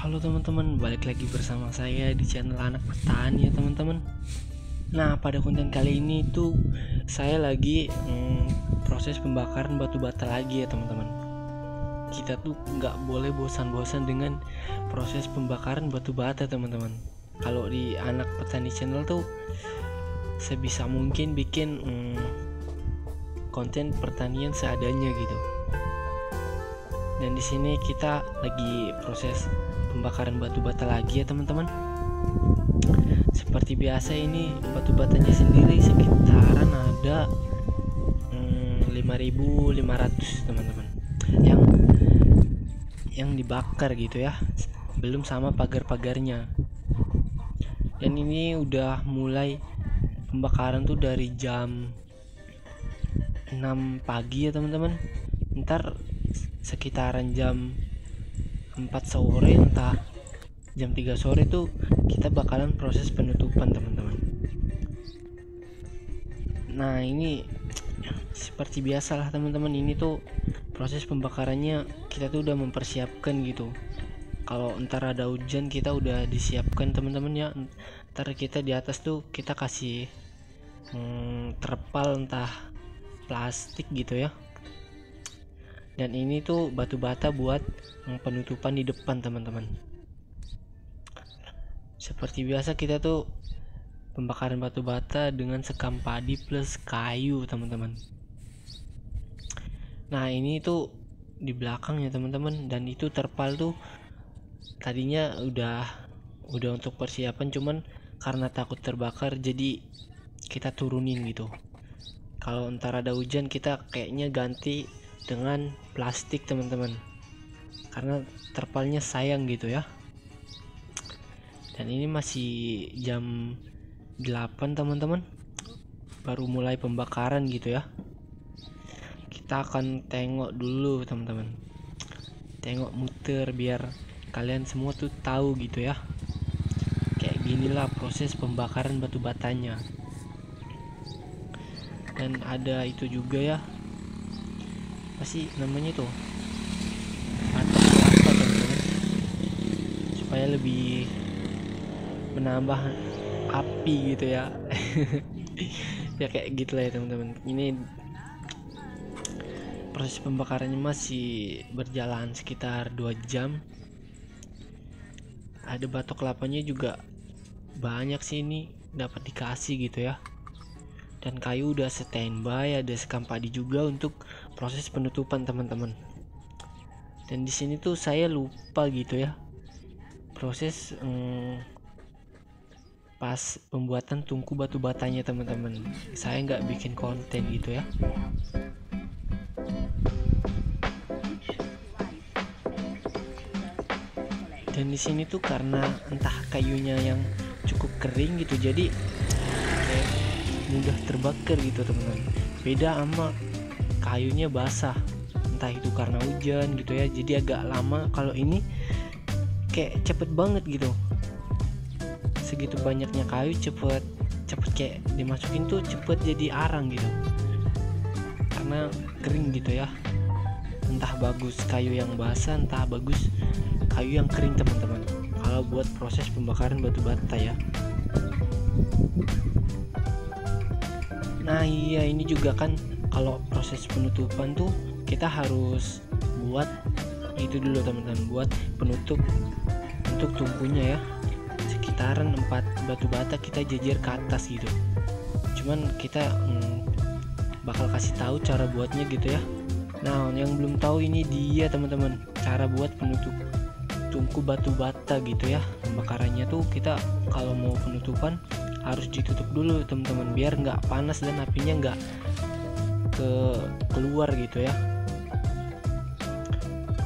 Halo teman-teman, balik lagi bersama saya di channel Anak Petani ya teman-teman. Nah, pada konten kali ini tuh saya lagi proses pembakaran batu bata lagi ya teman-teman. Kita tuh nggak boleh bosan-bosan dengan proses pembakaran batu bata teman-teman. Kalau di Anak Petani channel tuh sebisa mungkin bikin konten pertanian seadanya gitu. Dan di sini kita lagi proses pembakaran batu bata lagi ya teman-teman. Seperti biasa ini batu batanya sendiri sekitaran ada 5.500 teman-teman. Yang dibakar gitu ya. Belum sama pagar-pagarnya. Dan ini udah mulai pembakaran tuh dari jam 6 pagi ya teman-teman. Ntar sekitaran jam 4 sore entah jam 3 sore tuh kita bakalan proses penutupan teman-teman. Nah ini seperti biasalah teman-teman, ini tuh proses pembakarannya kita tuh udah mempersiapkan gitu. Kalau ntar ada hujan kita udah disiapkan teman-teman ya. Ntar kita di atas tuh kita kasih terpal entah plastik gitu ya. Dan ini tuh batu bata buat penutupan di depan teman-teman. Seperti biasa kita tuh pembakaran batu bata dengan sekam padi plus kayu teman-teman. Nah ini tuh di belakang ya teman-teman, dan itu terpal tuh tadinya udah untuk persiapan, cuman karena takut terbakar jadi kita turunin gitu. Kalau ntar ada hujan kita kayaknya ganti dengan plastik teman-teman, karena terpalnya sayang gitu ya. Dan ini masih jam 8 teman-teman, baru mulai pembakaran gitu ya. Kita akan tengok dulu teman-teman, tengok muter biar kalian semua tuh tahu gitu ya. Kayak ginilah proses pembakaran batu batanya. Dan ada itu juga ya, pasti namanya tuh patok kelapa teman-teman, supaya lebih menambah api gitu ya. Ya kayak gitu lah ya teman-teman. Ini proses pembakarannya masih berjalan sekitar 2 jam. Ada batok kelapanya juga banyak sih, ini dapat dikasih gitu ya. Dan kayu udah standby, ada sekam padi juga untuk proses penutupan teman-teman. Dan di sini tuh saya lupa gitu ya proses pas pembuatan tungku batu batanya teman-teman. Saya nggak bikin konten gitu ya. Dan di sini tuh karena entah kayunya yang cukup kering gitu, jadi mudah terbakar gitu teman-teman. Beda sama kayunya basah, entah itu karena hujan gitu ya, jadi agak lama. Kalau ini kayak cepet banget gitu, segitu banyaknya kayu cepet kayak dimasukin tuh cepet jadi arang gitu, karena kering gitu ya. Entah bagus kayu yang basah, entah bagus kayu yang kering teman-teman, kalau buat proses pembakaran batu bata ya. Nah iya, ini juga kan kalau proses penutupan tuh kita harus buat itu dulu teman-teman, buat penutup untuk tungkunya ya. Sekitaran 4 batu bata kita jajar ke atas gitu. Cuman kita bakal kasih tahu cara buatnya gitu ya. Nah yang belum tahu, ini dia teman-teman cara buat penutup tungku batu bata gitu ya. Pembakarannya tuh kita kalau mau penutupan harus ditutup dulu teman-teman, biar nggak panas dan apinya nggak keluar gitu ya.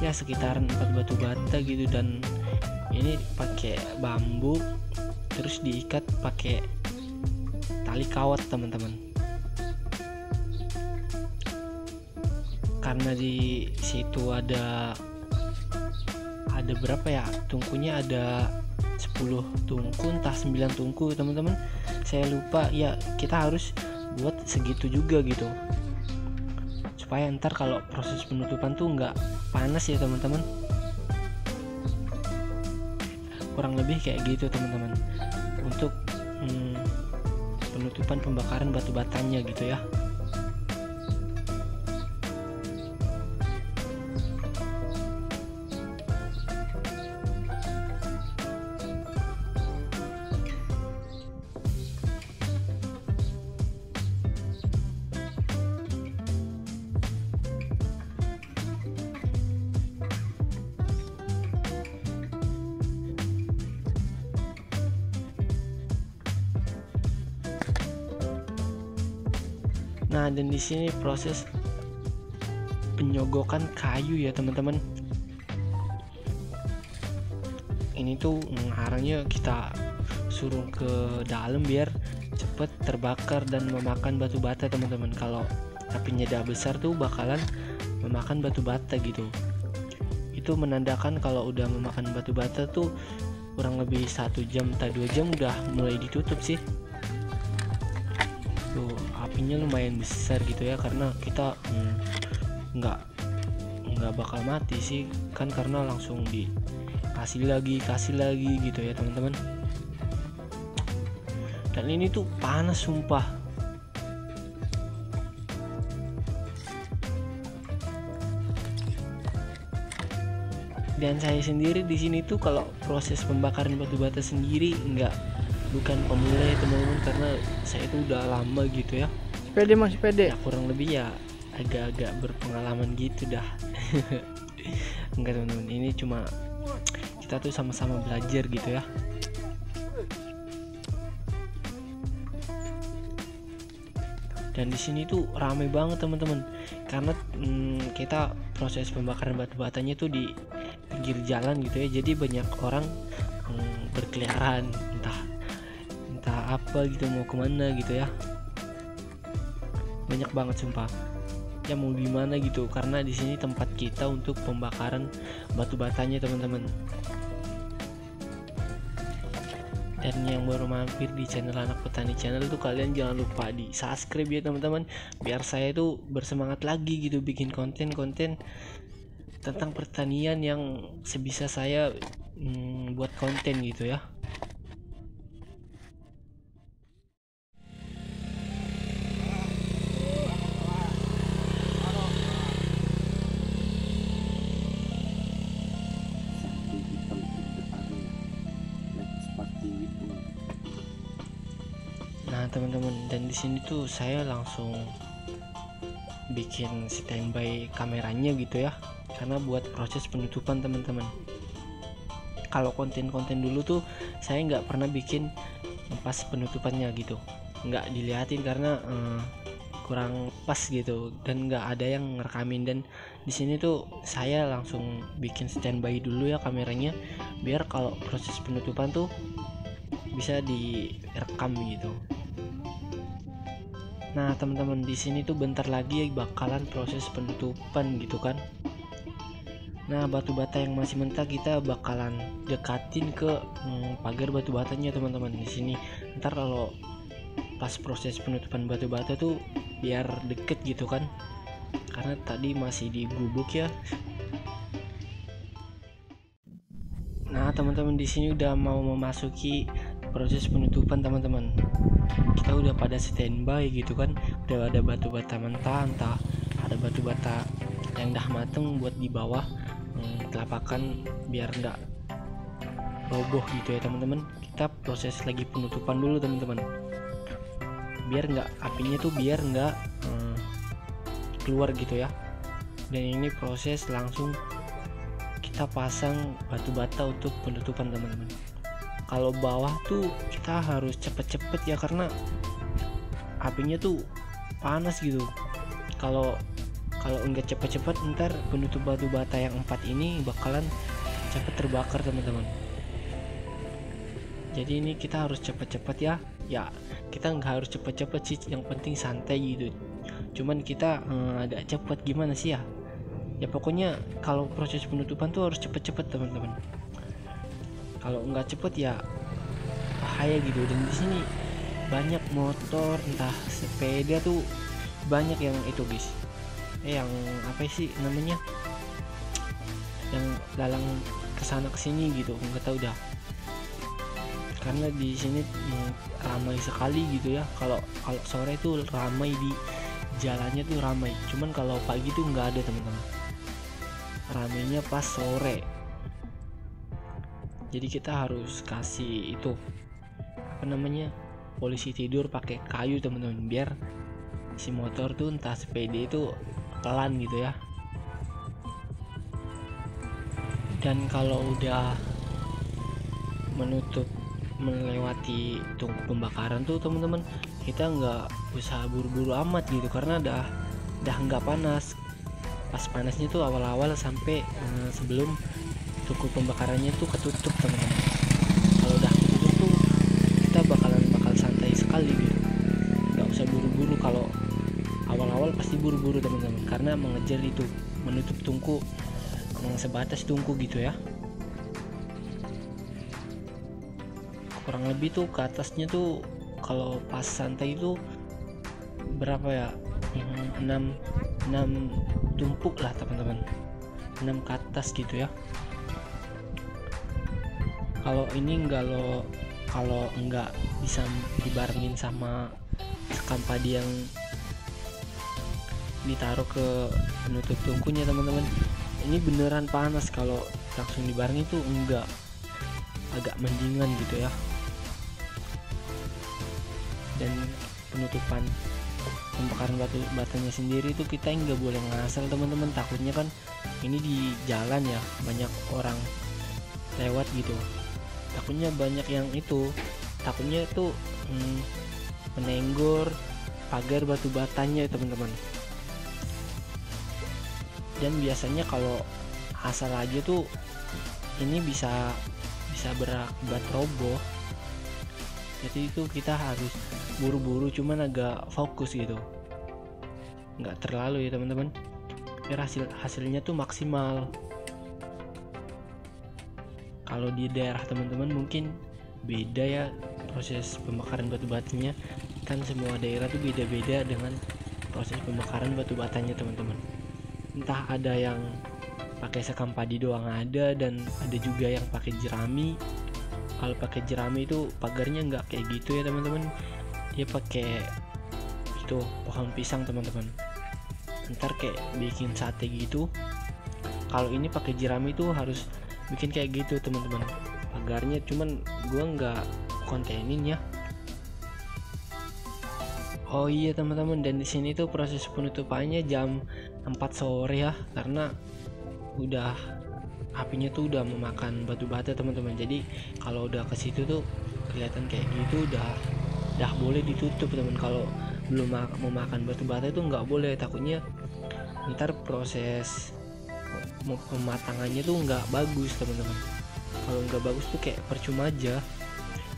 Ya sekitaran 4 batu bata gitu, dan ini pakai bambu terus diikat pakai tali kawat teman-teman. Karena di situ ada berapa ya tungkunya, ada 10 tungku entah 9 tungku teman-teman, saya lupa ya. Kita harus buat segitu juga gitu, supaya ntar kalau proses penutupan tuh nggak panas ya teman-teman. kurang lebih kayak gitu teman-teman untuk penutupan pembakaran batu batanya gitu ya. Nah, dan di sini proses penyogokan kayu ya teman-teman. Ini tuh arangnya kita suruh ke dalam biar cepet terbakar dan memakan batu bata teman-teman. Kalau apinya udah besar tuh bakalan memakan batu bata gitu. Itu menandakan kalau udah memakan batu bata tuh kurang lebih 1 jam atau 2 jam udah mulai ditutup sih. Tuh apinya lumayan besar gitu ya, karena kita nggak bakal mati sih kan, karena langsung dikasih lagi gitu ya teman-teman. Dan ini tuh panas sumpah. Dan saya sendiri di sini tuh kalau proses pembakaran batu bata sendiri bukan pemula ya teman-teman, karena saya itu udah lama gitu ya. Sepede mas, sepede. Ya kurang lebih ya agak-agak berpengalaman gitu dah. Enggak teman-teman, ini cuma kita tuh sama-sama belajar gitu ya. Dan di sini tuh ramai banget teman-teman, karena kita proses pembakaran batu batanya tuh di pinggir jalan gitu ya, jadi banyak orang berkeliaran entah apa gitu, mau kemana gitu ya, banyak banget sumpah ya, mau gimana gitu, karena di sini tempat kita untuk pembakaran batu batanya teman-teman. Dan yang baru mampir di channel Anak Petani Channel tuh kalian jangan lupa di subscribe ya teman-teman, biar saya tuh bersemangat lagi gitu bikin konten-konten tentang pertanian yang sebisa saya buat konten gitu ya. Nah teman-teman, dan di sini tuh saya langsung bikin standby kameranya gitu ya, karena buat proses penutupan teman-teman. Kalau konten-konten dulu tuh saya nggak pernah bikin pas penutupannya gitu, nggak diliatin karena kurang pas gitu, dan nggak ada yang ngerekamin. Dan di sini tuh saya langsung bikin standby dulu ya kameranya, biar kalau proses penutupan tuh bisa direkam gitu. Nah teman-teman, di sini tuh bentar lagi bakalan proses penutupan gitu kan. Nah batu bata yang masih mentah kita bakalan dekatin ke pagar batu batanya teman-teman di sini. Ntar kalau pas proses penutupan batu bata tuh biar deket gitu kan, karena tadi masih digubuk ya. Nah teman-teman, di sini udah mau memasuki proses penutupan teman-teman. Kita udah pada standby gitu kan, udah ada batu bata mentah, entah ada batu bata yang udah mateng buat di bawah telapakan biar nggak roboh gitu ya teman-teman. Kita proses lagi penutupan dulu teman-teman, biar nggak apinya tuh biar nggak keluar gitu ya. Dan ini proses langsung kita pasang batu bata untuk penutupan teman-teman. Kalau bawah tuh kita harus cepet-cepet ya, karena apinya tuh panas gitu. Kalau enggak cepet-cepet ntar penutup batu bata yang 4 ini bakalan cepet terbakar teman-teman. Jadi ini kita harus cepet-cepet ya kita nggak harus cepet-cepet sih, yang penting santai gitu. Cuman kita agak cepet gimana sih ya pokoknya kalau proses penutupan tuh harus cepet-cepet teman-teman. Kalau nggak cepet ya bahaya gitu. Dan di sini banyak motor entah sepeda tuh banyak yang itu guys, yang apa sih namanya, yang lalang kesana kesini gitu, nggak tahu dah. karena di sini ramai sekali gitu ya. Kalau sore itu ramai, di jalannya tuh ramai, cuman kalau pagi tuh nggak ada teman-teman, ramainya pas sore. Jadi kita harus kasih itu apa namanya, polisi tidur pakai kayu teman-teman, biar si motor tuh entah sepeda itu pelan gitu ya. Dan kalau udah melewati tungku pembakaran tuh teman-teman, kita nggak usah buru-buru amat gitu, karena udah nggak panas. Pas panasnya tuh awal-awal sampai sebelum tungku pembakarannya tuh ketutup teman-teman. Kalau udah ketutup tuh kita bakal santai sekali gitu, nggak usah buru-buru. Kalau awal-awal pasti buru-buru teman-teman, karena mengejar itu menutup tungku, sebatas tungku gitu ya. Kurang lebih tuh ke atasnya tuh kalau pas santai itu berapa ya, 6 tumpuk lah teman-teman, 6 ke atas gitu ya. Kalau ini kalau enggak bisa dibarengin sama sekam padi yang ditaruh ke penutup tungkunya teman-teman, ini beneran panas. Kalau langsung dibarengin itu enggak, agak mendingan gitu ya. Dan penutupan pembakaran batanya sendiri itu kita nggak boleh ngasal teman-teman, takutnya kan ini di jalan ya, banyak orang lewat gitu, takutnya banyak yang itu, takutnya itu menenggor pagar batu batanya teman-teman. Dan biasanya kalau asal aja tuh ini bisa berakibat roboh. Jadi itu kita harus buru-buru, cuman agak fokus gitu, nggak terlalu ya teman-teman, biar hasilnya tuh maksimal. Kalau di daerah teman-teman mungkin beda ya proses pembakaran batu batanya, kan semua daerah tuh beda-beda dengan proses pembakaran batu batanya teman-teman. Entah ada yang pakai sekam padi doang ada, dan ada juga yang pakai jerami. Kalau pakai jerami itu pagarnya nggak kayak gitu ya teman-teman, dia pakai itu pohon pisang teman-teman, ntar kayak bikin sate gitu. Kalau ini pakai jerami itu harus bikin kayak gitu teman-teman pagarnya, cuman gua nggak kontenin ya. Oh iya teman-teman, dan di sini tuh proses penutupannya jam 4 sore ya, karena udah apinya tuh udah memakan batu bata teman-teman. Jadi kalau udah ke situ tuh kelihatan kayak gitu udah boleh ditutup teman. Kalau belum memakan batu bata itu nggak boleh, takutnya ntar proses pematangannya tuh nggak bagus teman-teman. Kalau nggak bagus tuh kayak percuma aja.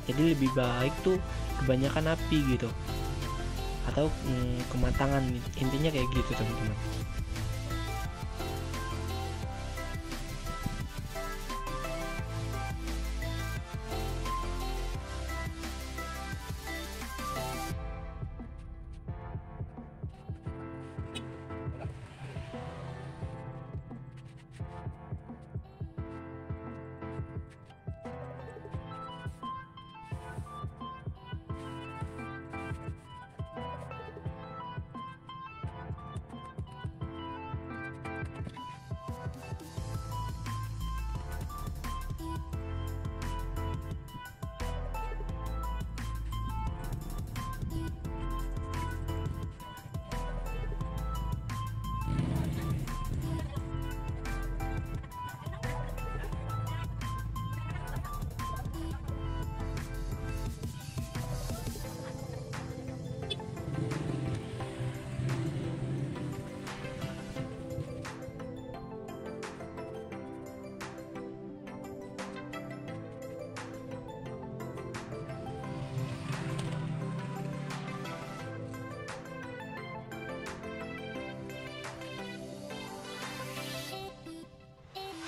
Jadi lebih baik tuh kebanyakan api gitu, atau kematangan, intinya kayak gitu teman-teman.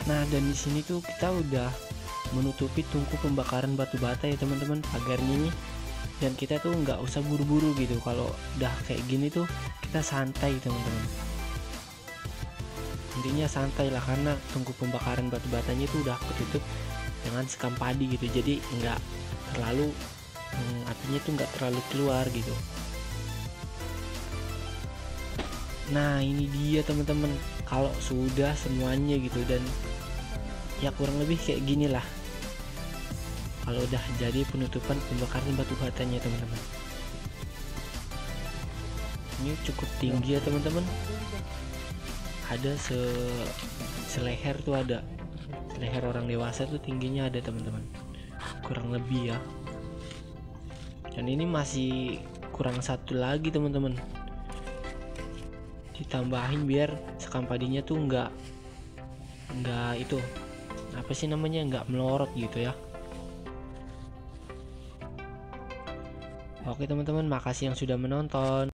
Nah, dan di sini tuh kita udah menutupi tungku pembakaran batu bata ya teman-teman, pagarnya ini. Dan kita tuh nggak usah buru-buru gitu. Kalau udah kayak gini tuh kita santai teman-teman. Intinya santai lah, karena tungku pembakaran batu batanya itu udah ketutup dengan sekam padi gitu. Jadi nggak terlalu apinya tuh nggak terlalu keluar gitu. Nah ini dia teman-teman, kalau sudah semuanya gitu, dan ya kurang lebih kayak gini lah kalau udah jadi penutupan pembakaran batu batanya teman-teman. Ini cukup tinggi ya teman-teman, ada seleher tuh, ada seleher orang dewasa tuh tingginya ada teman-teman, kurang lebih ya. Dan ini masih kurang satu lagi teman-teman, ditambahin biar sekam padinya tuh nggak itu apa sih namanya, nggak melorot gitu ya. Oke teman-teman, makasih yang sudah menonton.